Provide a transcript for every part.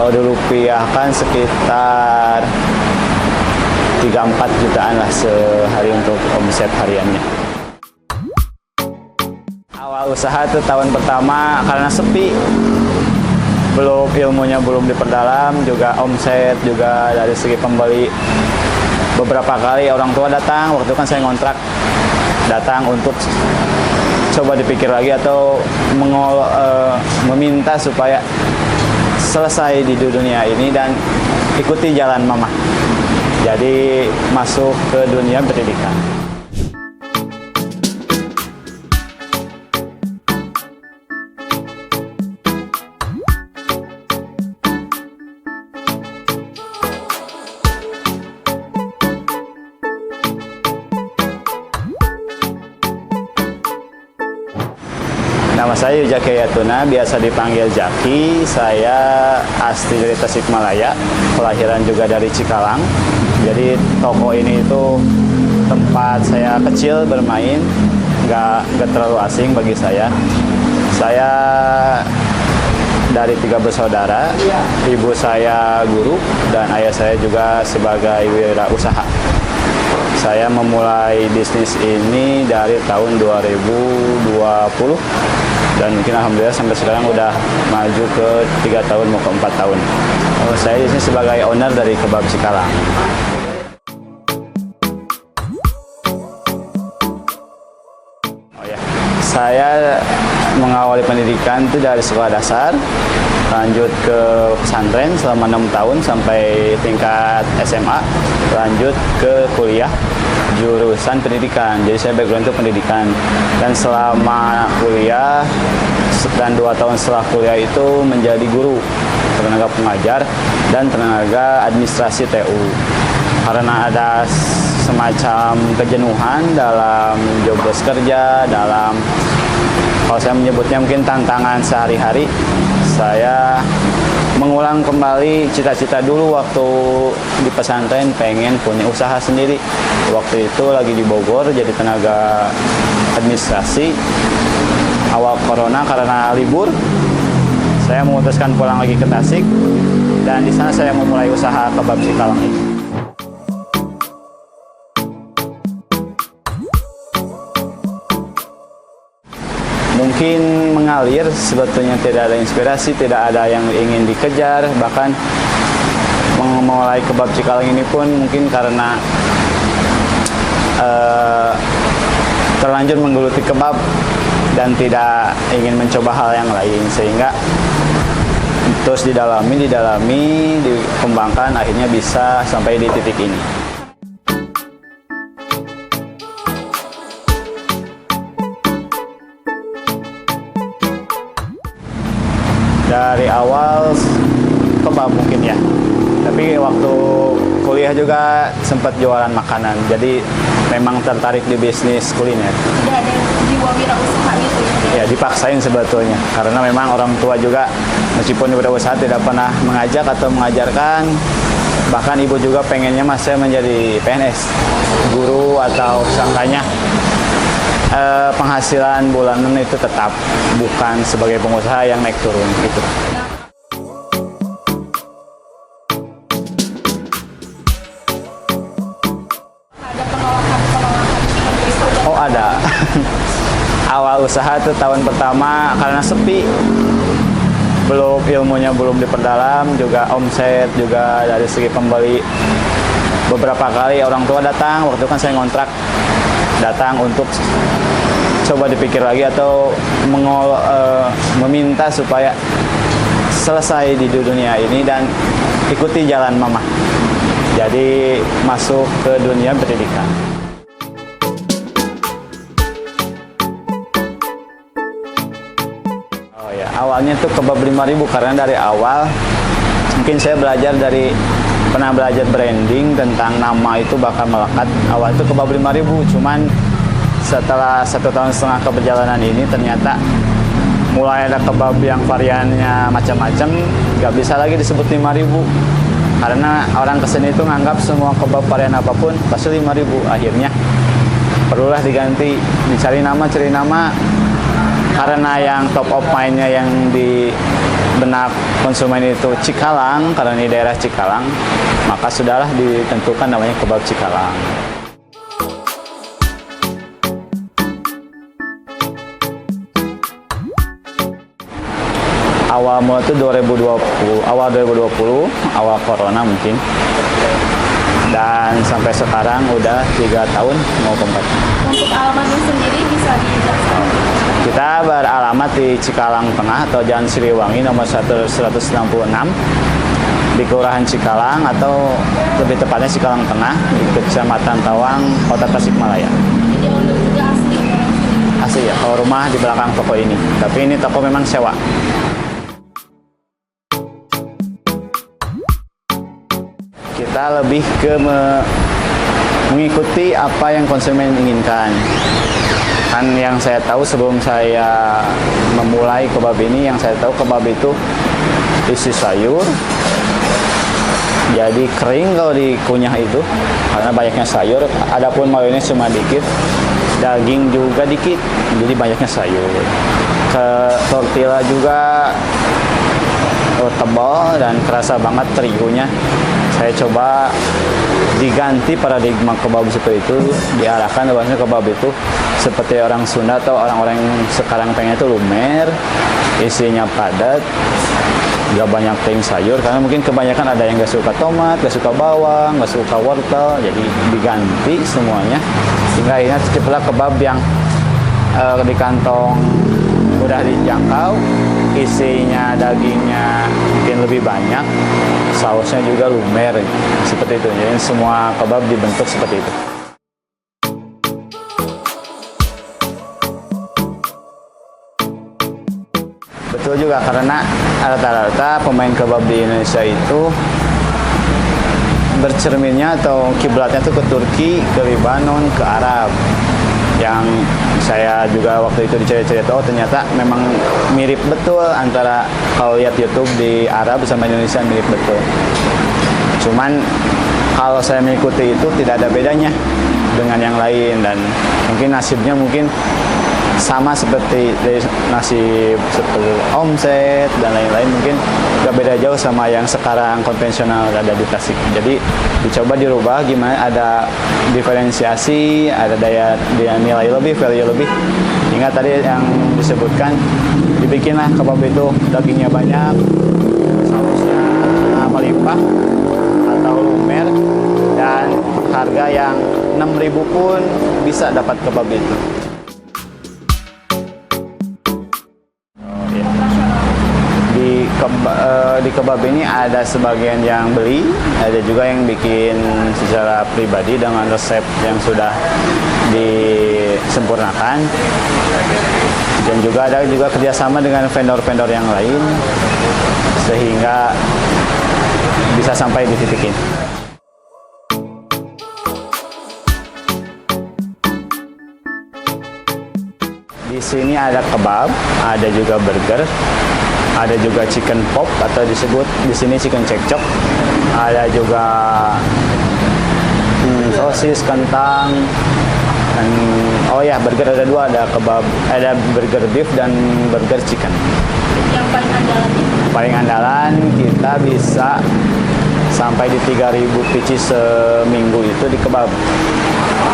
Kalau dirupiahkan sekitar 3-4 jutaan lah sehari untuk omset hariannya. Awal usaha itu tahun pertama karena sepi, belum ilmunya belum diperdalam, juga omset juga dari segi pembeli. Beberapa kali orang tua datang, waktu itu kan saya ngontrak, datang untuk coba dipikir lagi atau meminta supaya selesai di dunia ini dan ikuti jalan mama. Jadi masuk ke dunia pendidikan. Nama saya Yujaki Yatuna, biasa dipanggil Jaki. Saya asli dari Tasikmalaya, kelahiran juga dari Cikalang. Jadi toko ini itu tempat saya kecil bermain, nggak terlalu asing bagi saya. Saya dari 3 bersaudara, ibu saya guru dan ayah saya juga sebagai wirausaha. Saya memulai bisnis ini dari tahun 2020 dan mungkin alhamdulillah sampai sekarang udah maju ke 3 tahun mau ke 4 tahun. Saya di sini sebagai owner dari Kebab Cikalang. Saya mengawali pendidikan itu dari sekolah dasar, lanjut ke pesantren selama 6 tahun sampai tingkat SMA, lanjut ke kuliah jurusan pendidikan. Jadi saya background itu pendidikan, dan selama kuliah dan 2 tahun setelah kuliah itu menjadi guru, tenaga pengajar dan tenaga administrasi TU. Karena ada semacam kejenuhan dalam jobdesk kerja, dalam kalau saya menyebutnya mungkin tantangan sehari-hari, saya mengulang kembali cita-cita dulu waktu di pesantren, pengen punya usaha sendiri. Waktu itu lagi di Bogor jadi tenaga administrasi. Awal corona karena libur, saya memutuskan pulang lagi ke Tasik, dan di sana saya memulai usaha Kebab Cikalang ini. Mungkin mengalir, sebetulnya tidak ada inspirasi, tidak ada yang ingin dikejar. Bahkan memulai Kebab Cikalang ini pun mungkin karena terlanjur menggeluti kebab dan tidak ingin mencoba hal yang lain, sehingga terus didalami, dikembangkan, akhirnya bisa sampai di titik ini. Dari awal kebab mungkin ya, tapi waktu kuliah juga sempat jualan makanan, jadi memang tertarik di bisnis kuliner. Udah ada jiwa wirausaha gitu ya? Ya dipaksain sebetulnya, karena memang orang tua juga meskipun wirausaha tidak pernah mengajak atau mengajarkan. Bahkan ibu juga pengennya mas saya menjadi PNS, guru, atau sangkanya penghasilan bulanan itu tetap, bukan sebagai pengusaha yang naik turun gitu. Ada penolakan seperti itu? Oh ada. Awal usaha itu tahun pertama karena sepi, belum ilmunya belum diperdalam, juga omset juga dari segi pembeli. Beberapa kali orang tua datang, waktu itu kan saya ngontrak, datang untuk coba dipikir lagi atau meminta supaya selesai di dunia ini dan ikuti jalan mama. Jadi masuk ke dunia pendidikan. Oh ya, awalnya tuh Kebab 5.000 karena dari awal mungkin saya pernah belajar branding tentang nama itu bakal melekat. Awal itu Kebab 5.000, cuman setelah 1,5 tahun keperjalanan ini ternyata mulai ada kebab yang variannya macam-macam, nggak bisa lagi disebut 5.000 karena orang kesini itu nganggap semua kebab varian apapun pasti 5.000. Akhirnya perlulah diganti, cari nama karena yang top of mind-nya yang benak konsumen itu Cikalang, karena ini daerah Cikalang, maka sudahlah ditentukan namanya kebab Cikalang. Awal mulai itu 2020, awal corona mungkin. Dan sampai sekarang udah 3 tahun mau ke 4. Untuk alamatnya sendiri bisa dijelaskan? Kita beralamat di Cikalang Tengah atau Jalan Siliwangi nomor 166 di Kelurahan Cikalang, atau lebih tepatnya Cikalang Tengah di Kecamatan Tawang, Kota Tasikmalaya. Jadi untuk juga asli orang sini. Asli ya, kalau rumah di belakang toko ini. Tapi ini toko memang sewa. Kita lebih ke mengikuti apa yang konsumen inginkan. Kan yang saya tahu sebelum saya memulai kebab ini, yang saya tahu kebab itu isi sayur, jadi kering kalau dikunyah itu karena banyaknya sayur. Adapun mayones cuma dikit, daging juga dikit, jadi banyaknya sayur. Ke tortilla juga tebal dan kerasa banget terigunya. Saya coba diganti paradigma kebab seperti itu, diarahkan bahwasanya kebab itu seperti orang Sunda atau orang-orang yang sekarang pengen itu lumer, isinya padat, gak banyak ting sayur, karena mungkin kebanyakan ada yang gak suka tomat, gak suka bawang, gak suka wortel, jadi diganti semuanya sehingga akhirnya terciptalah kebab yang di kantong mudah dijangkau, isinya dagingnya mungkin lebih banyak, sausnya juga lumer seperti itu. Jadi semua kebab dibentuk seperti itu. Betul juga, karena rata-rata pemain kebab di Indonesia itu bercerminnya atau kiblatnya tuh ke Turki, ke Lebanon, ke Arab. Yang saya juga waktu itu dicari-cari tahu ternyata memang mirip betul antara kalau lihat YouTube di Arab sama Indonesia, mirip betul. Cuman kalau saya mengikuti itu tidak ada bedanya dengan yang lain, dan mungkin nasibnya mungkin sama seperti dari nasib seperti omset dan lain-lain, mungkin gak beda jauh sama yang sekarang konvensional ada di Tasik. Jadi dicoba dirubah gimana, ada diferensiasi, ada daya nilai lebih, value lebih. Hingga tadi yang disebutkan, dibikinlah kebab itu dagingnya banyak, sausnya melimpah atau lumer, dan harga yang 6.000 pun bisa dapat kebab itu. Di kebab ini ada sebagian yang beli, ada juga yang bikin secara pribadi dengan resep yang sudah disempurnakan, dan juga ada juga kerjasama dengan vendor-vendor yang lain sehingga bisa sampai di titik ini. Di sini ada kebab, ada juga burger, ada juga chicken pop atau disebut di sini chicken cekcok, ada juga sosis, kentang, dan oh ya, burger ada 2, ada kebab, ada burger beef dan burger chicken. Yang paling andalan itu? Paling andalan kita bisa sampai di 3.000 pieces seminggu itu di kebab.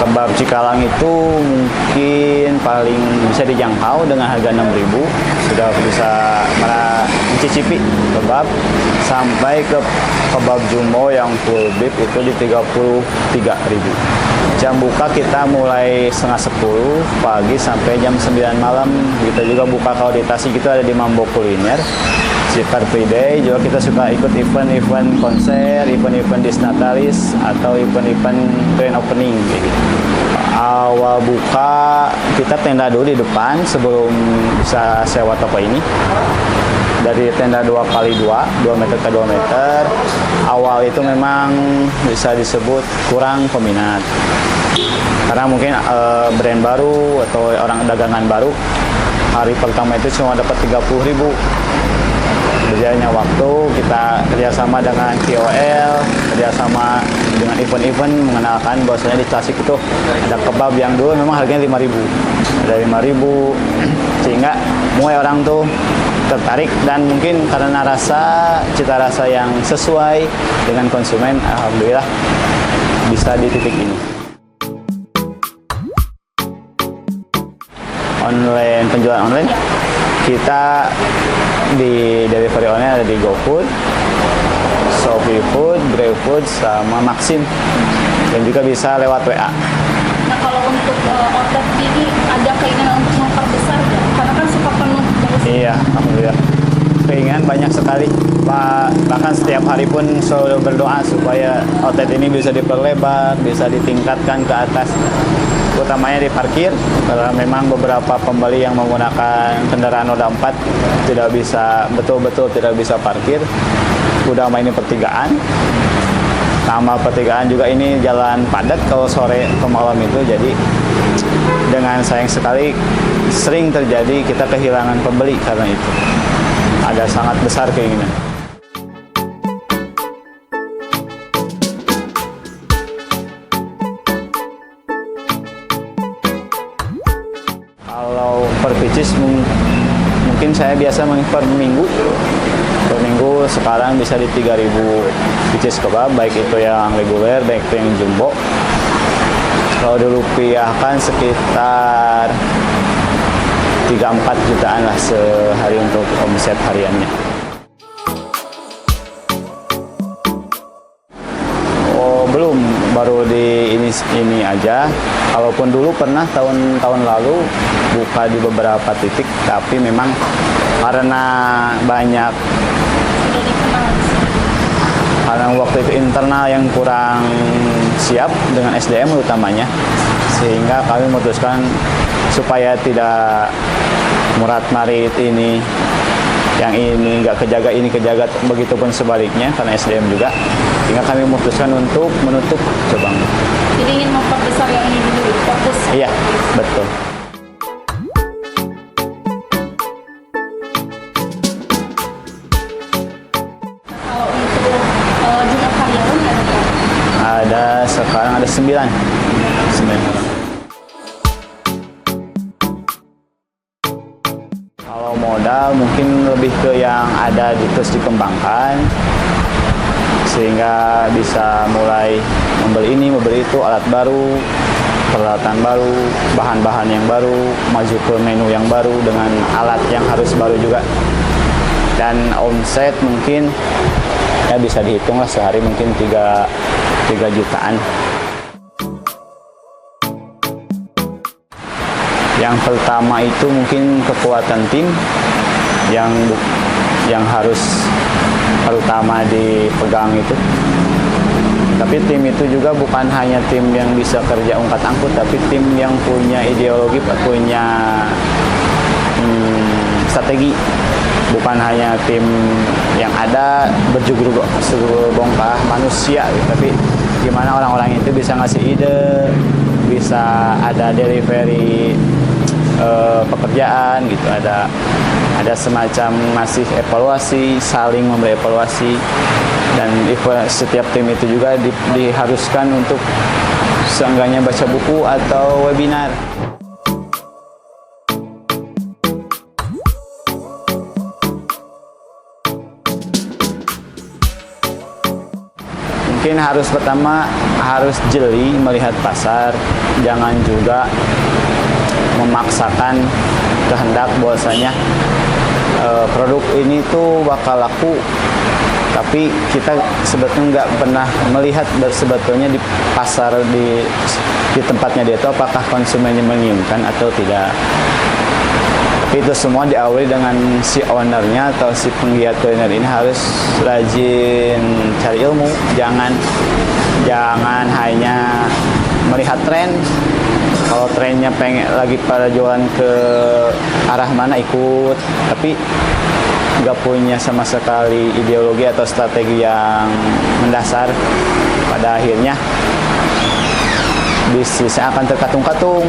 Kebab Cikalang itu mungkin paling bisa dijangkau dengan harga 6.000, sudah bisa mencicipi kebab, sampai ke kebab jumbo yang full beef itu di 33.000. Jam buka kita mulai setengah 10 pagi sampai jam 9 malam. Kita juga buka kalau di Tasik itu ada di Mambo Kuliner. Car Free Day juga kita suka ikut event-event konser, event-event Disnatalis atau event-event grand opening gitu. Awal buka kita tenda dulu di depan sebelum bisa sewa toko ini. Dari tenda 2x2, 2 meter ke 2 meter. Awal itu memang bisa disebut kurang peminat. Karena mungkin brand baru atau orang dagangan baru, hari pertama itu cuma dapat 30.000. Berjalannya waktu kita kerjasama dengan KOL, kerjasama dengan event-event, mengenalkan bahwasanya di Tasik itu ada kebab yang dulu memang harganya 5.000, ada 5.000, sehingga mulai orang tuh tertarik, dan mungkin karena cita rasa yang sesuai dengan konsumen, alhamdulillah bisa di titik ini. Penjualan online kita di delivery online ada di GoFood, Shopee Food, GrabFood, sama Maxim, dan juga bisa lewat WA. Nah, kalau untuk order ini ada keinginan untuk memperbesar nggak? Karena kan suka penuh terus. Iya, alhamdulillah. Keinginan banyak sekali. Bahkan setiap hari pun selalu berdoa supaya outlet ini bisa diperlebar, bisa ditingkatkan ke atas. Utamanya di parkir, karena memang beberapa pembeli yang menggunakan kendaraan roda 4 betul-betul tidak bisa parkir. Udah main di pertigaan. Sama pertigaan juga ini jalan padat kalau sore ke malam itu, jadi dengan sayang sekali sering terjadi kita kehilangan pembeli karena itu. Ada sangat besar keinginan. Kalau per pieces mungkin saya biasa per minggu. Per minggu sekarang bisa di 3.000 pieces kebab, baik itu yang reguler, baik itu yang jumbo. Kalau dirupiahkan sekitar 3-4 jutaan lah sehari untuk omset hariannya. Oh, belum, baru di ini aja. Kalaupun dulu pernah tahun-tahun lalu buka di beberapa titik, tapi memang karena banyak, karena waktu itu internal yang kurang siap dengan SDM utamanya, sehingga kami memutuskan supaya tidak murat marit ini, yang ini nggak kejaga, ini kejaga, begitupun sebaliknya karena SDM juga, sehingga kami memutuskan untuk menutup cabang. Jadi ingin memperbesar yang ini dulu, fokus. Iya, betul. Kalau untuk jumlah karyawan ada berapa? Sekarang ada 9 orang. Kalau modal mungkin lebih ke yang ada terus dikembangkan, sehingga bisa mulai membeli ini, membeli itu, alat baru, peralatan baru, bahan-bahan yang baru, maju ke menu yang baru dengan alat yang harus baru juga. Dan omset mungkin ya bisa dihitung lah sehari mungkin 3 jutaan. Yang pertama itu mungkin kekuatan tim yang harus terutama dipegang itu. Tapi tim itu juga bukan hanya tim yang bisa kerja ungkat-angkut, tapi tim yang punya ideologi, punya strategi. Bukan hanya tim yang ada bongkah manusia, tapi gimana orang-orang itu bisa ngasih ide, bisa ada delivery pekerjaan gitu, ada semacam ngasih evaluasi, saling memberi evaluasi, dan setiap tim itu juga diharuskan untuk seenggaknya baca buku atau webinar. Mungkin pertama harus jeli melihat pasar, jangan juga memaksakan kehendak bahwasanya produk ini tuh bakal laku, tapi kita sebetulnya nggak pernah melihat sebetulnya di pasar di tempatnya dia itu apakah konsumennya menginginkan atau tidak. Itu semua diawali dengan si ownernya atau si penggiat kuliner ini harus rajin cari ilmu, jangan hanya melihat tren. Kalau trennya lagi pada jualan ke arah mana ikut, tapi nggak punya sama sekali ideologi atau strategi yang mendasar, pada akhirnya bisnisnya akan terkatung-katung.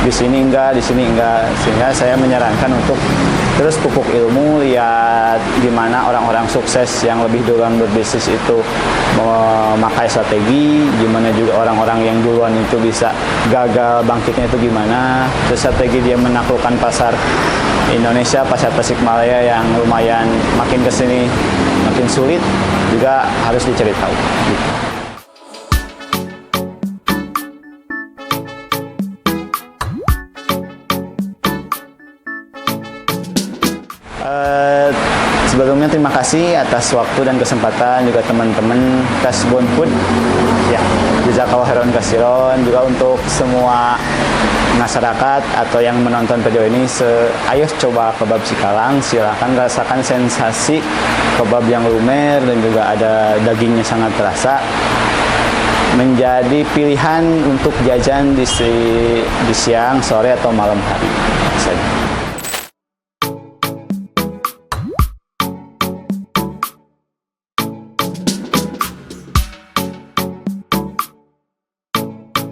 Di sini enggak, sehingga saya menyarankan untuk terus pupuk ilmu, lihat gimana orang-orang sukses yang lebih duluan berbisnis itu memakai strategi, gimana juga orang-orang yang duluan itu bisa gagal bangkitnya itu gimana, terus strategi dia menaklukkan pasar Indonesia, pasar Tasikmalaya yang lumayan makin kesini makin sulit juga harus dicari tahu. Gitu. Sebelumnya terima kasih atas waktu dan kesempatan juga teman-teman Kasbon Food. Ya, jazakallahu khairan katsiran juga untuk semua masyarakat atau yang menonton video ini. Ayo coba kebab Cikalong, silahkan rasakan sensasi kebab yang lumer dan juga ada dagingnya sangat terasa. Menjadi pilihan untuk jajan di siang, sore atau malam hari.